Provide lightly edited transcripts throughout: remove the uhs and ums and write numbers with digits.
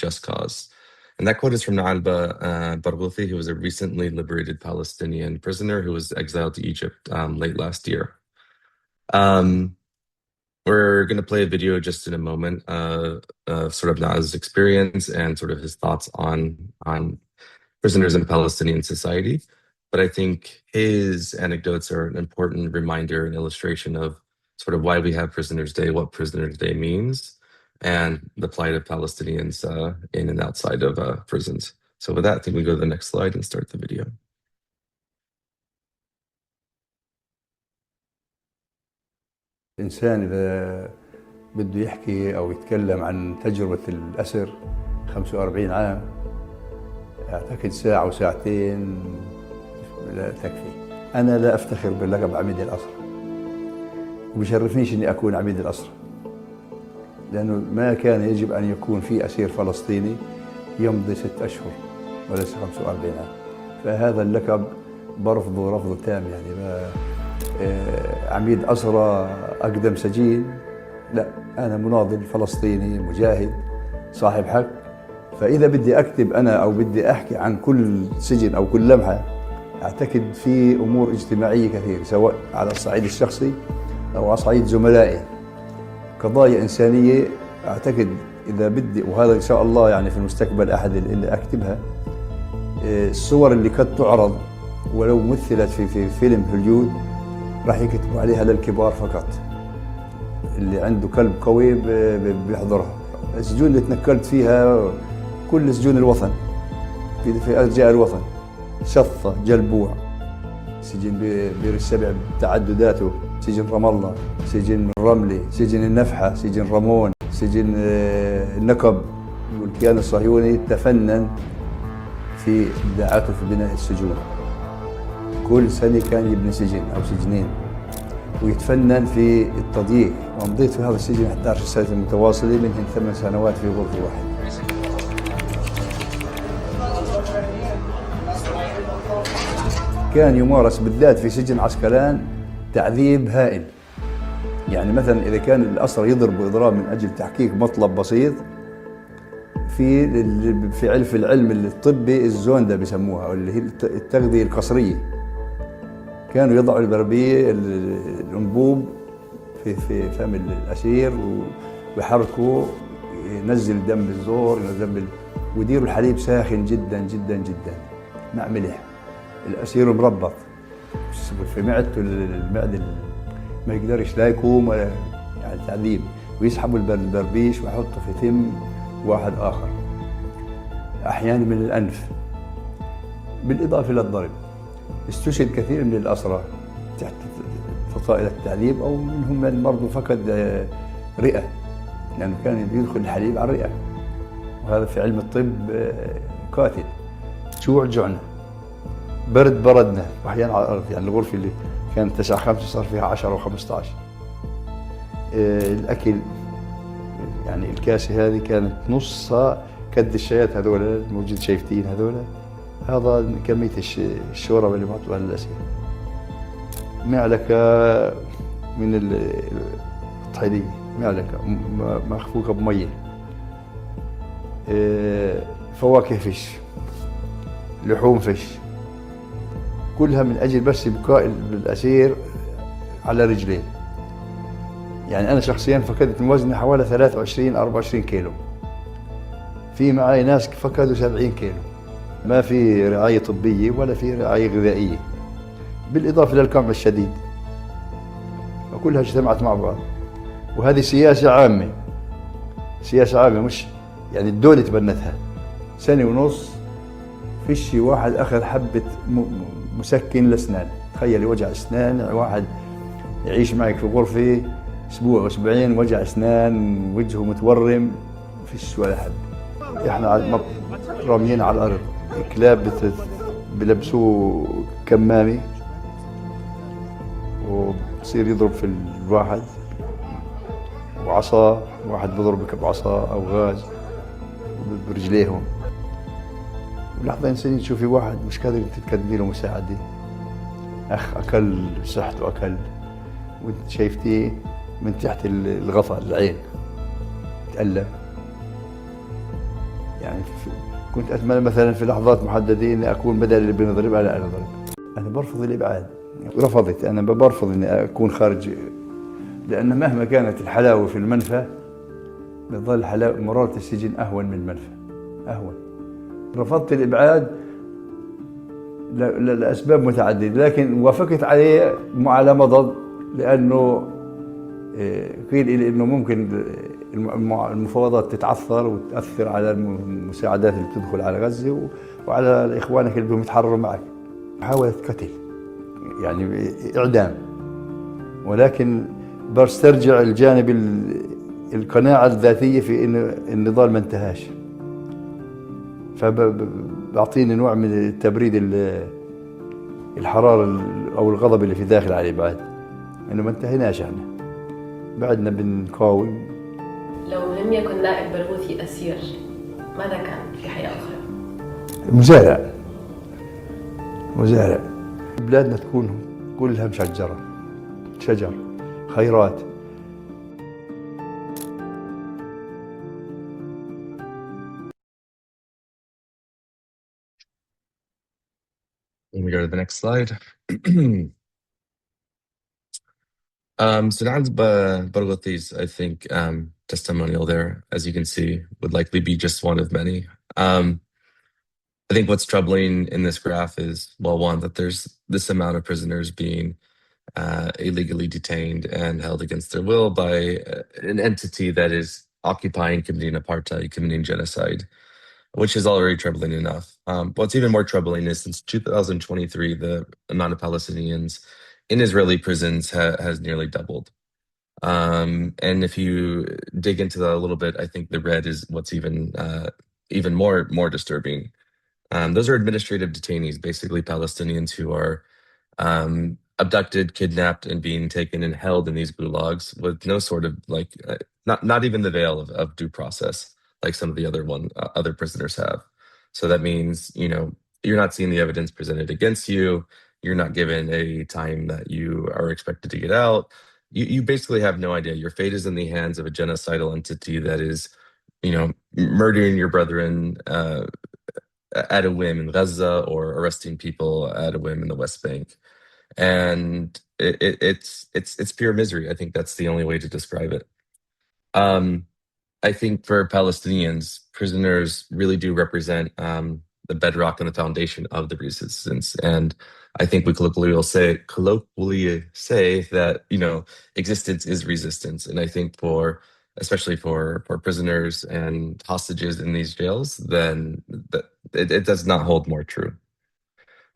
just cause. And that quote is from Noaa Barghouthi, who was a recently liberated Palestinian prisoner who was exiled to Egypt late last year. We're going to play a video just in a moment of sort of Noaa's experience and sort of his thoughts on prisoners in Palestinian society. But I think his anecdotes are an important reminder and illustration of sort of why we have Prisoners' Day, what Prisoners' Day means, and the plight of Palestinians in and outside of prisons. So with that, I think we go to the next slide and start the video. الإنسان إذا بده يحكي أو يتكلم عن تجربة الأسر 45 عام أعتقد ساعة وساعتين لا تكفي. أنا لا أفتخر باللقب عميد الأسرة، وبيشرفنيش إني أكون عميد الأسرة، لأنه ما كان يجب أن يكون في أسير فلسطيني يمضي 6 أشهر وليس 45 عام. فهذا اللقب برفضه رفض تام. يعني ما عميد أسرة أقدم سجين، لا، أنا مناضل فلسطيني مجاهد صاحب حق. فإذا بدي أكتب أنا أو بدي أحكي عن كل سجن أو كل لمحة، أعتقد في أمور اجتماعية كثيرة سواء على الصعيد الشخصي أو على صعيد زملائي، قضايا إنسانية. أعتقد إذا بدي، وهذا إن شاء الله يعني في المستقبل أحد اللي أكتبها، الصور اللي قد تعرض ولو مثلت في فيلم هوليود راح يكتبوا عليها للكبار فقط، اللي عنده قلب قوي بيحضرها. السجون اللي تنكلت فيها كل سجون الوطن في أرجاء الوطن، شطة، جلبوع، سجن بير السبع بتعدداته، سجن رام الله، سجن الرملي، سجن النفحة، سجن رمون، سجن النقب. والكيان الصهيوني تفنن في إبداعاته في بناء السجون. كل سنة كان يبني سجن أو سجنين ويتفنن في التضييق. ومضيت في هذا السجن 11 سنة متواصلة، منهم 8 سنوات في غرفة واحدة. كان يمارس بالذات في سجن عسقلان تعذيب هائل. يعني مثلا إذا كان الأسرى يضرب إضراب من أجل تحقيق مطلب بسيط، في العلم الطبي الزوندا بيسموها، اللي هي التغذية القصرية، كانوا يضعوا البربية الأنبوب في فم الأسير ويحركوا، ينزل دم بالزور، ينزل ويديروا الحليب ساخن جدا جدا جدا مع ملح. الأسير مربط في معدته، المعدة ما يقدرش لا يقوم ولا يعني تعذيب، ويسحبوا البربيش ويحطوا في تم واحد آخر، أحيانا من الأنف، بالإضافة للضرب. استشهد كثير من الأسرى تحت فصائل التعذيب، أو منهم من برضه فقد رئة، لأنه كان يدخل الحليب على الرئة، وهذا في علم الطب قاتل. جوع جوعنا، برد بردنا، وأحيانا على الأرض. يعني الغرفة اللي كانت 9-5 صار فيها 10 و15. الأكل يعني الكاسة هذه كانت نصها كد الشايات هذول الموجود شايفتين هذول، هذا كمية الشوربة اللي معطوها للأسير. معلقة من الطحينية، معلقة مخفوقة بمية، فواكه فيش، لحوم فيش، كلها من أجل بس إبقاء الأسير على رجلين. يعني أنا شخصياً فقدت من وزني حوالي 23-24 كيلو، في معي ناس فقدوا 70 كيلو. ما في رعاية طبية ولا في رعاية غذائية، بالإضافة للقمع الشديد، وكلها اجتمعت مع بعض. وهذه سياسة عامة، سياسة عامة، مش يعني الدولة تبنتها. 1.5 سنة فيش واحد أخذ حبة مسكن لأسنان. تخيلي وجع أسنان، واحد يعيش معك في غرفة أسبوع أسبوعين وجع أسنان، وجهه متورم، فيش ولا حد. إحنا راميين على الأرض، الكلاب بلبسوا كمامة وبصير يضرب في الواحد، وعصا، واحد بضربك بعصا أو غاز برجليهم. ولحظة إنسان تشوفي واحد مش قادر تقدمي له مساعدة، أخ أكل صحته أكل، وانت شايفتيه من تحت الغطاء العين تألم. يعني كنت أتمنى مثلا في لحظات محددة إني أكون بدل اللي بنضرب أنا أضرب. أنا برفض الإبعاد، رفضت، أنا برفض إني أكون خارج، لأن مهما كانت الحلاوة في المنفى بتظل حلاوة مرارة السجن أهون من المنفى، أهون. رفضت الإبعاد لأسباب متعددة، لكن وافقت عليه على مضض، لأنه قيل لي إنه ممكن المفاوضات تتعثر وتأثر على المساعدات اللي تدخل على غزة وعلى إخوانك اللي بدهم يتحرروا معك. محاولة قتل، يعني إعدام، ولكن بسترجع الجانب القناعة الذاتية في إن النضال ما انتهاش، فبعطيني نوع من التبريد الحرارة أو الغضب اللي في داخل على الإبعاد، إنه ما انتهيناش، احنا بعدنا بنقاوم. لو لم يكن نائب برغوثي أسير، ماذا كان في حياة أخرى؟ مزارع، مزارع. بلادنا تكون كلها مشجرة، شجر، خيرات. Let me go to the next slide. Sunan's Barghouti's, I think, testimonial there, as you can see, would likely be just one of many. I think what's troubling in this graph is, well, one, that there's this amount of prisoners being illegally detained and held against their will by an entity that is occupying, committing apartheid, committing genocide, which is already troubling enough. What's even more troubling is since 2023, the amount of Palestinians in Israeli prisons has nearly doubled. And if you dig into that a little bit, I think the red is what's even more disturbing. Those are administrative detainees, basically Palestinians who are abducted, kidnapped, and being taken and held in these gulags with no sort of not even the veil of due process like some of the other prisoners have. So that means, you're not seeing the evidence presented against you. You're not given a time that you are expected to get out. You basically have no idea. Your fate is in the hands of a genocidal entity that is, murdering your brethren at a whim in Gaza or arresting people at a whim in the West Bank. And it's pure misery. I think that's the only way to describe it. I think for Palestinians, prisoners really do represent the bedrock and the foundation of the resistance. And I think we colloquially say that, existence is resistance. And I think especially for prisoners and hostages in these jails, then it does not hold more true.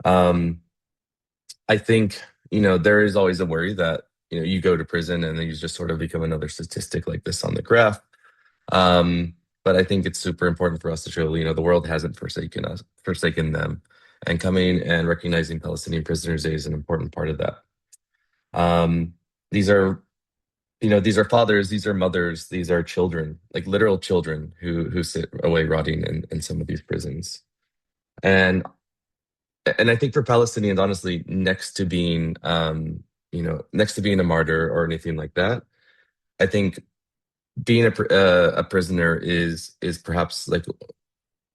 I think, there is always a worry that, you go to prison and then you just sort of become another statistic like this on the graph. But I think it's super important for us to show, the world hasn't forsaken them. And coming and recognizing Palestinian Prisoners Day is an important part of that. These are, these are fathers, these are mothers, these are children, like literal children who sit away rotting in some of these prisons. And I think for Palestinians, honestly, next to being a martyr or anything like that, I think being a prisoner is perhaps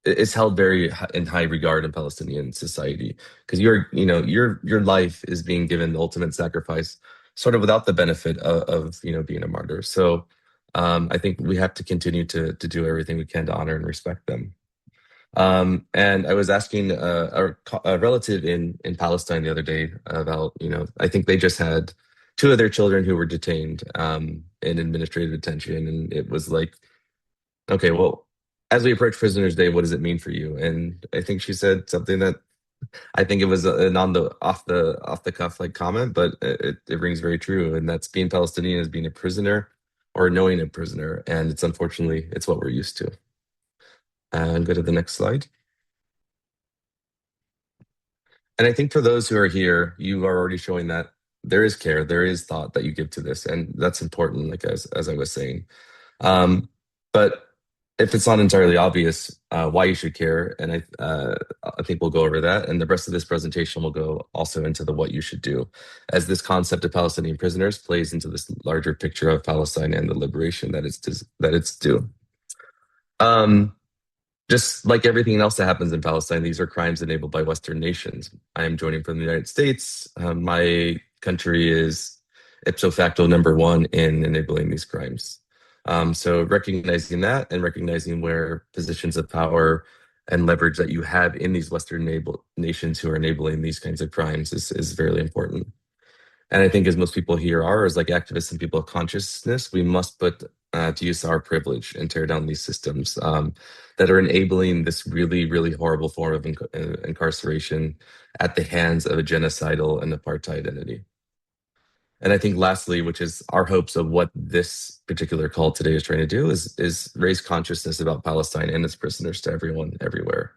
is held very in high regard in Palestinian society, because your life is being given the ultimate sacrifice, sort of without the benefit of being a martyr. So I think we have to continue to do everything we can to honor and respect them. And I was asking a relative in Palestine the other day about, I think they just had two of their children who were detained in administrative detention. And it was like, okay, well, as we approach Prisoners Day, what does it mean for you? And I think she said something that I think it was an off the cuff comment, but it rings very true. And that's being Palestinian is being a prisoner or knowing a prisoner. And it's what we're used to. And go to the next slide. And I think for those who are here, you are already showing that there is care, there is thought that you give to this, and that's important, like as I was saying. But if it's not entirely obvious why you should care, and I think we'll go over that, and the rest of this presentation will go also into the what you should do, as this concept of Palestinian prisoners plays into this larger picture of Palestine and the liberation that it's due. Just like everything else that happens in Palestine, these are crimes enabled by Western nations. I am joining from the United States. My country is ipso facto number one in enabling these crimes. So recognizing that and recognizing where positions of power and leverage that you have in these nations who are enabling these kinds of crimes is very important. And I think as most people here are, as like activists and people of consciousness, we must put to use our privilege and tear down these systems that are enabling this really, really horrible form of incarceration at the hands of a genocidal and apartheid entity. And I think lastly, which is our hopes of what this particular call today is trying to do is raise consciousness about Palestine and its prisoners to everyone everywhere.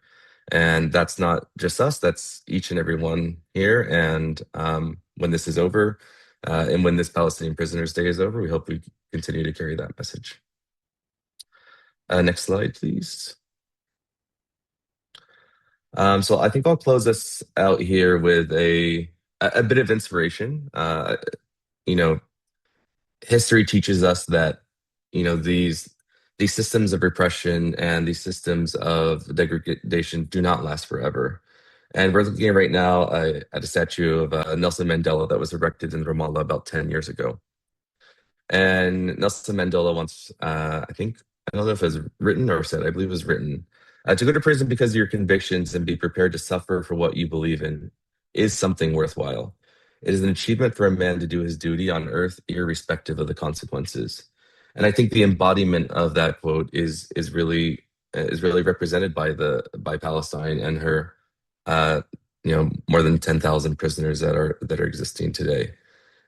And that's not just us, that's each and every one here. And when this is over, and when this Palestinian Prisoners Day is over, we hope we continue to carry that message. Next slide, please. So I think I'll close this out here with a bit of inspiration. You know, history teaches us that these systems of repression and these systems of degradation do not last forever. And we're looking right now at a statue of Nelson Mandela that was erected in Ramallah about 10 years ago. And Nelson Mandela once, I don't know if it was written or said, I believe it was written, to go to prison because of your convictions and be prepared to suffer for what you believe in is something worthwhile. It is an achievement for a man to do his duty on earth, irrespective of the consequences. And I think the embodiment of that quote is really represented by Palestine and her, uh, more than 10,000 prisoners that are existing today.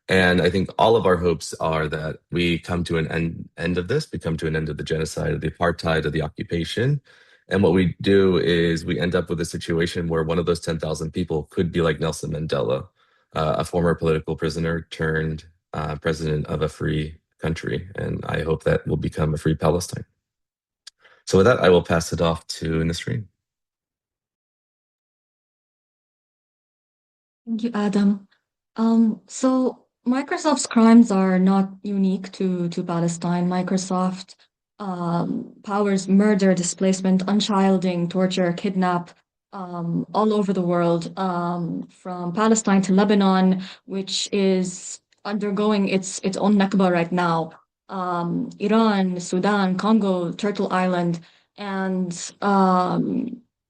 And I think all of our hopes are that we come to an end of this, we come to an end of the genocide, of the apartheid, of the occupation. And what we do is we end up with a situation where one of those 10,000 people could be like Nelson Mandela, a former political prisoner turned president of a free country. And I hope that will become a free Palestine. So with that, I will pass it off to Nasreen. Thank you, Adam. So Microsoft's crimes are not unique to Palestine. Microsoft powers murder, displacement, unchilding, torture, kidnap all over the world, from Palestine to Lebanon, which is undergoing its own Nakba right now. Iran, Sudan, Congo, Turtle Island, and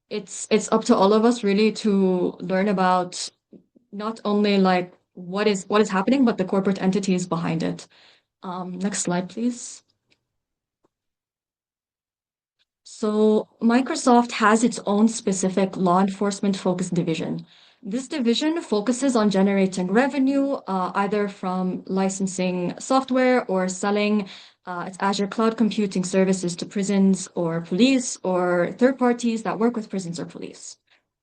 it's up to all of us really to learn about not only like what is happening, but the corporate entities behind it. Next slide, please. So Microsoft has its own specific law enforcement focused division. This division focuses on generating revenue, either from licensing software or selling its Azure cloud computing services to prisons or police or third parties that work with prisons or police.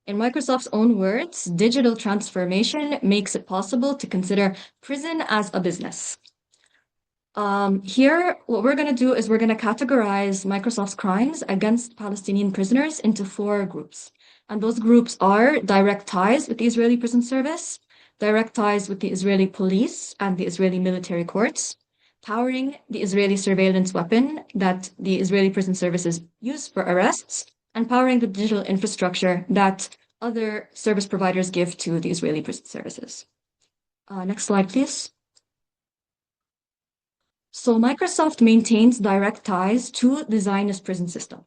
In Microsoft's own words, digital transformation makes it possible to consider prison as a business. Here, what we're going to do is we're going to categorize Microsoft's crimes against Palestinian prisoners into 4 groups. And those groups are direct ties with the Israeli prison service, direct ties with the Israeli police and the Israeli military courts, powering the Israeli surveillance weapon that the Israeli prison services use for arrests, and powering the digital infrastructure that other service providers give to the Israeli prison services. Next slide, please. So Microsoft maintains direct ties to the Zionist prison system.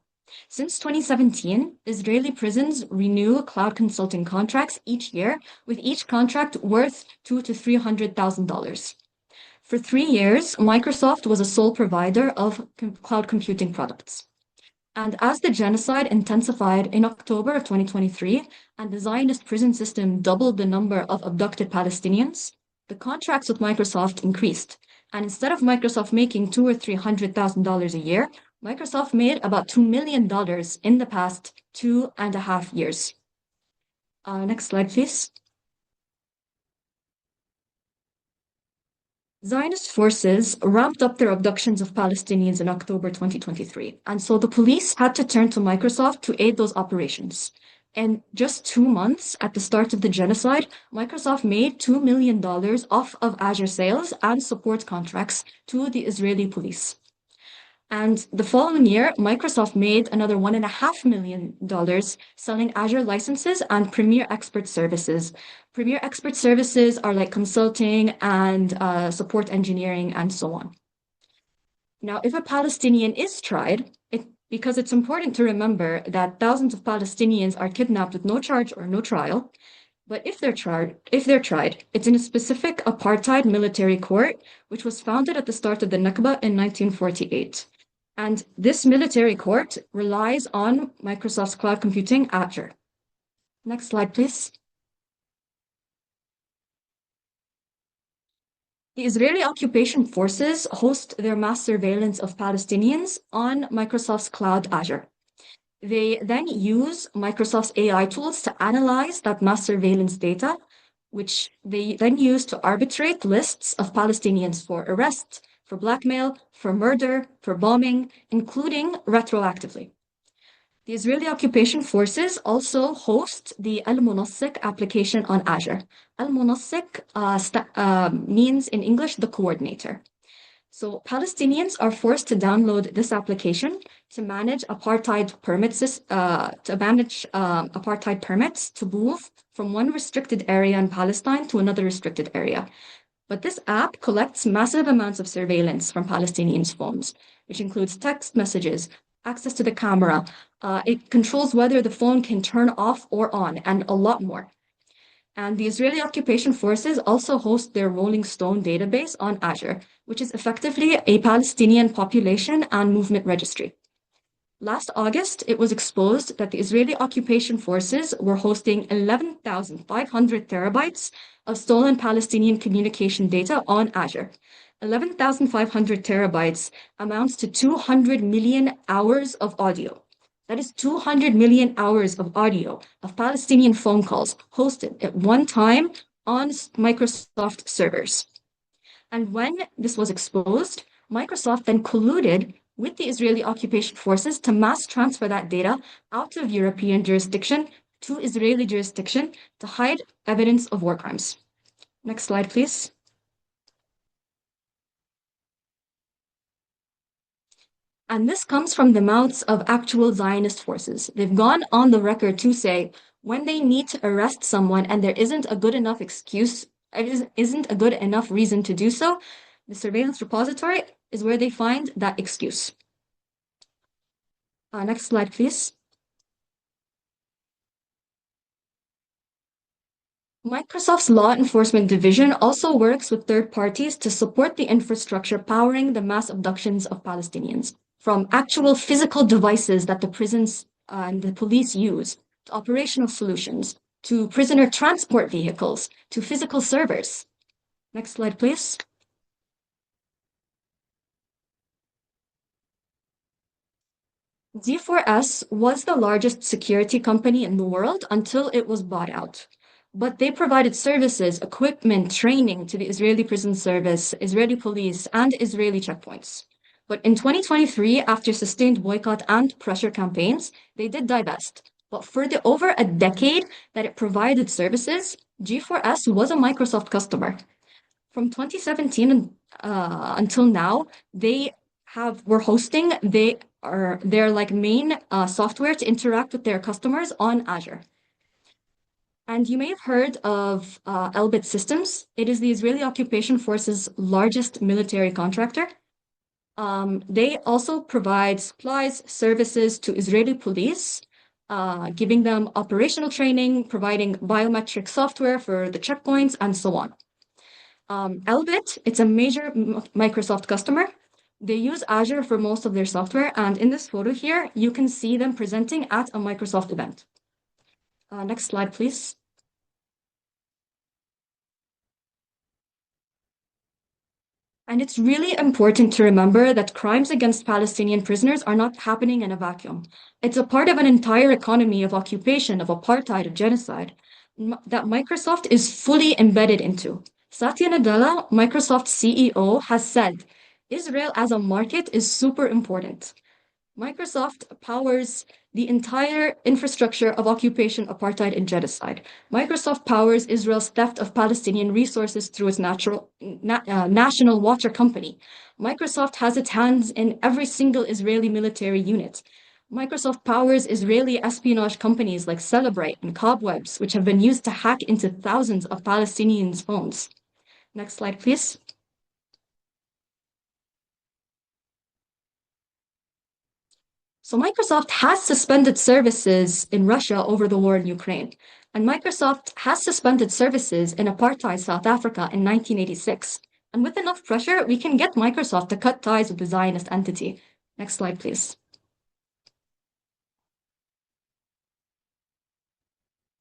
Since 2017, Israeli prisons renew cloud consulting contracts each year, with each contract worth $200,000 to $300,000. For 3 years, Microsoft was a sole provider of cloud computing products. And as the genocide intensified in October of 2023, and the Zionist prison system doubled the number of abducted Palestinians, the contracts with Microsoft increased. And instead of Microsoft making $200,000 or $300,000 a year, Microsoft made about $2 million in the past 2.5 years. Next slide, please. Zionist forces ramped up their abductions of Palestinians in October 2023, and so the police had to turn to Microsoft to aid those operations. In just 2 months at the start of the genocide, Microsoft made $2 million off of Azure sales and support contracts to the Israeli police. And the following year, Microsoft made another $1.5 million selling Azure licenses and Premier Expert Services. Premier Expert Services are like consulting and support engineering and so on. Now, if a Palestinian is tried, because it's important to remember that thousands of Palestinians are kidnapped with no charge or no trial, but if they're tried, it's in a specific apartheid military court, which was founded at the start of the Nakba in 1948. And this military court relies on Microsoft's cloud computing Azure. Next slide, please. The Israeli occupation forces host their mass surveillance of Palestinians on Microsoft's cloud Azure. They then use Microsoft's AI tools to analyze that mass surveillance data, which they then use to arbitrate lists of Palestinians for arrest, for blackmail, for murder, for bombing, including retroactively. The Israeli occupation forces also host the Al-Munassik application on Azure. Al-Munassik means in English the coordinator. So Palestinians are forced to download this application to manage apartheid permits to move from one restricted area in Palestine to another restricted area. But this app collects massive amounts of surveillance from Palestinians' phones, which includes text messages, access to the camera. It controls whether the phone can turn off or on, and a lot more. And the Israeli occupation forces also host their Rolling Stone database on Azure, which is effectively a Palestinian population and movement registry. Last August, it was exposed that the Israeli occupation forces were hosting 11,500 terabytes of stolen Palestinian communication data on Azure. 11,500 terabytes amounts to 200 million hours of audio. That is 200 million hours of audio of Palestinian phone calls hosted at one time on Microsoft servers. And when this was exposed, Microsoft then colluded with the Israeli occupation forces to mass transfer that data out of European jurisdiction to Israeli jurisdiction to hide evidence of war crimes. Next slide, please. And this comes from the mouths of actual Zionist forces. They've gone on the record to say when they need to arrest someone and there isn't a good enough excuse, isn't a good enough reason to do so, the surveillance repository is where they find that excuse. Next slide, please. Microsoft's law enforcement division also works with third parties to support the infrastructure powering the mass abductions of Palestinians, from actual physical devices that the prisons and the police use, to operational solutions, to prisoner transport vehicles, to physical servers. Next slide, please. G4S was the largest security company in the world until it was bought out. But they provided services, equipment, training to the Israeli prison service, Israeli police, and Israeli checkpoints. But in 2023, after sustained boycott and pressure campaigns, they did divest. But for the over a decade that it provided services, G4S was a Microsoft customer. From 2017 until now, were hosting their like main software to interact with their customers on Azure. And you may have heard of Elbit Systems. It is the Israeli occupation forces' largest military contractor. They also provide supplies, services to Israeli police, giving them operational training, providing biometric software for the checkpoints, and so on. Elbit, it's a major Microsoft customer. They use Azure for most of their software, and in this photo here, you can see them presenting at a Microsoft event. Next slide, please. And it's really important to remember that crimes against Palestinian prisoners are not happening in a vacuum. It's a part of an entire economy of occupation, of apartheid, of genocide, that Microsoft is fully embedded into. Satya Nadella, Microsoft's CEO, has said, Israel as a market is super important. Microsoft powers the entire infrastructure of occupation, apartheid, and genocide. Microsoft powers Israel's theft of Palestinian resources through its national water company. Microsoft has its hands in every single Israeli military unit. Microsoft powers Israeli espionage companies like Celebrate and Cobwebs, which have been used to hack into thousands of Palestinians' phones. Next slide, please. So Microsoft has suspended services in Russia over the war in Ukraine, and Microsoft has suspended services in apartheid South Africa in 1986. And with enough pressure, we can get Microsoft to cut ties with the Zionist entity. Next slide, please.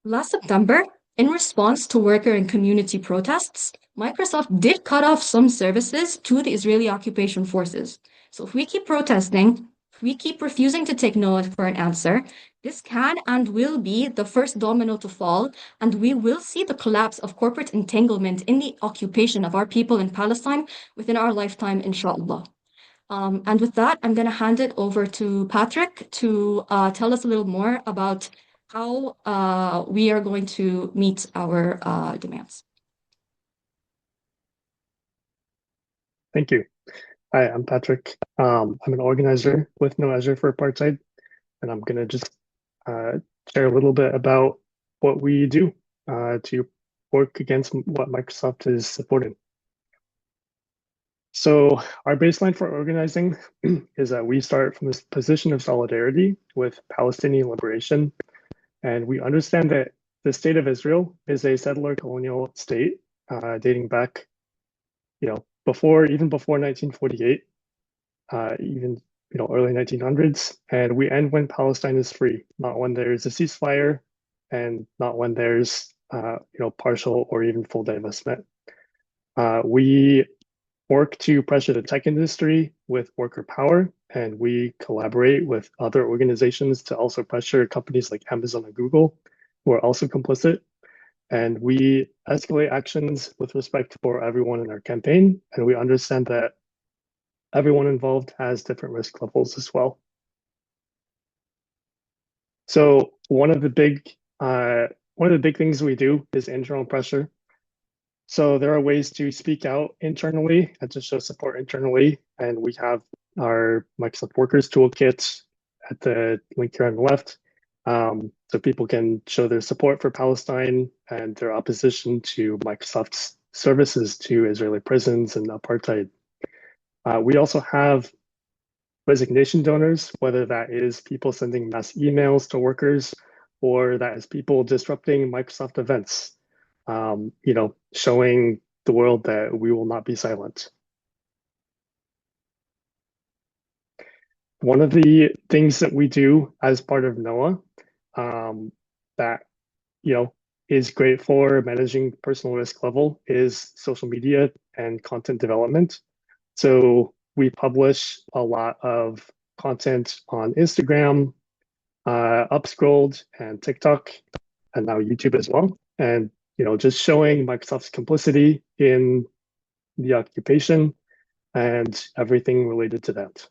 Last September, in response to worker and community protests, Microsoft did cut off some services to the Israeli occupation forces. So if we keep protesting, if we keep refusing to take no for an answer, this can and will be the first domino to fall, and we will see the collapse of corporate entanglement in the occupation of our people in Palestine within our lifetime, inshallah. And with that, I'm going to hand it over to Patrick to tell us a little more about how we are going to meet our demands. Thank you. Hi, I'm Patrick. I'm an organizer with No Azure for Apartheid, and I'm going to just share a little bit about what we do to work against what Microsoft is supporting. So our baseline for organizing is that we start from this position of solidarity with Palestinian liberation, and we understand that the state of Israel is a settler colonial state dating back, even before 1948, even early 1900s, and we end when Palestine is free, not when there's a ceasefire, and not when there's partial or even full divestment. We work to pressure the tech industry with worker power, and we collaborate with other organizations to also pressure companies like Amazon and Google, who are also complicit. And we escalate actions with respect for everyone in our campaign, and we understand that everyone involved has different risk levels as well. So one of the big things we do is internal pressure. So there are ways to speak out internally and to show support internally. And we have our Microsoft Workers Toolkit at the link here on the left. So people can show their support for Palestine and their opposition to Microsoft's services to Israeli prisons and apartheid. We also have resignation donors, whether that is people sending mass emails to workers or that is people disrupting Microsoft events. Showing the world that we will not be silent. One of the things that we do as part of NOAA that is great for managing personal risk level is social media and content development. So we publish a lot of content on Instagram, Upscrolled, and TikTok, and now YouTube as well. And just showing Microsoft's complicity in the occupation and everything related to that.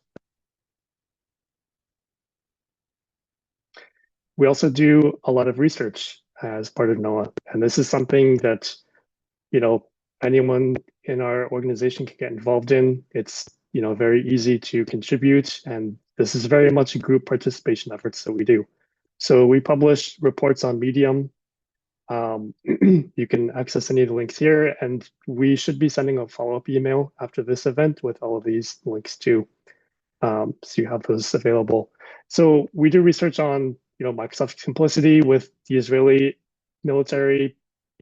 We also do a lot of research as part of NOAA, and this is something that anyone in our organization can get involved in. It's very easy to contribute, and this is very much a group participation efforts that we do. So we publish reports on Medium. You can access any of the links here, and we should be sending a follow-up email after this event with all of these links too. So you have those available. So we do research on Microsoft's complicity with the Israeli military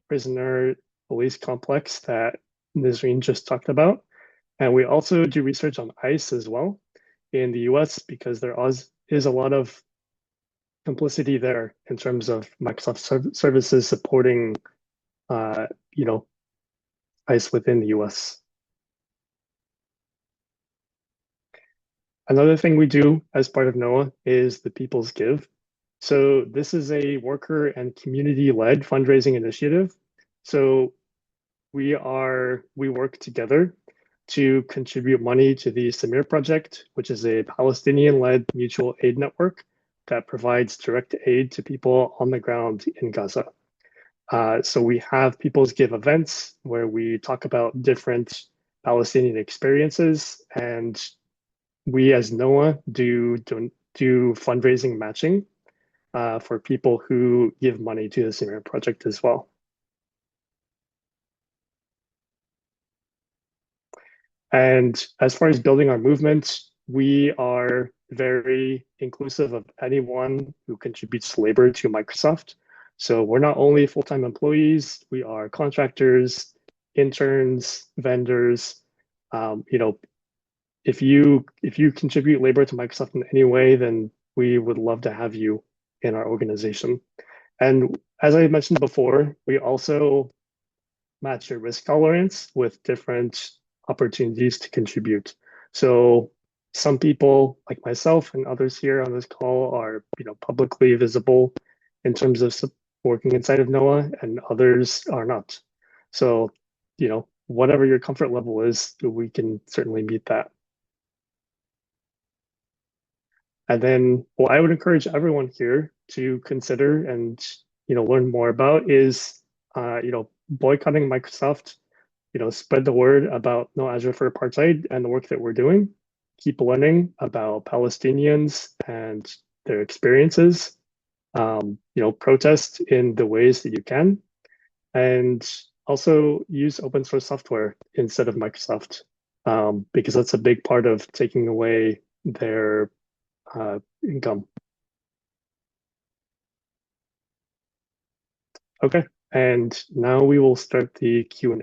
prisoner police complex that Nisreen just talked about. And we also do research on ICE as well in the US, because there is a lot of complicity there in terms of Microsoft services supporting, ICE within the US. Another thing we do as part of NOAA is the People's Give. So this is a worker and community-led fundraising initiative. So we work together to contribute money to the Samir Project, which is a Palestinian-led mutual aid network that provides direct aid to people on the ground in Gaza. So we have People's Give events where we talk about different Palestinian experiences, and we as NOAA do fundraising matching for people who give money to the Samir Project as well. And as far as building our movement, we are very inclusive of anyone who contributes labor to Microsoft. So we're not only full-time employees, we are contractors, interns, vendors. If you contribute labor to Microsoft in any way, then we would love to have you in our organization. And as I mentioned before, we also match your risk tolerance with different opportunities to contribute. So some people like myself and others here on this call are, publicly visible in terms of working inside of NOAA, and others are not. So, whatever your comfort level is, we can certainly meet that. And then what I would encourage everyone here to consider and, learn more about is, boycotting Microsoft, spread the word about No Azure for Apartheid and the work that we're doing. Keep learning about Palestinians and their experiences. Protest in the ways that you can. And also use open source software instead of Microsoft, because that's a big part of taking away their income. Okay, and now we will start the Q&A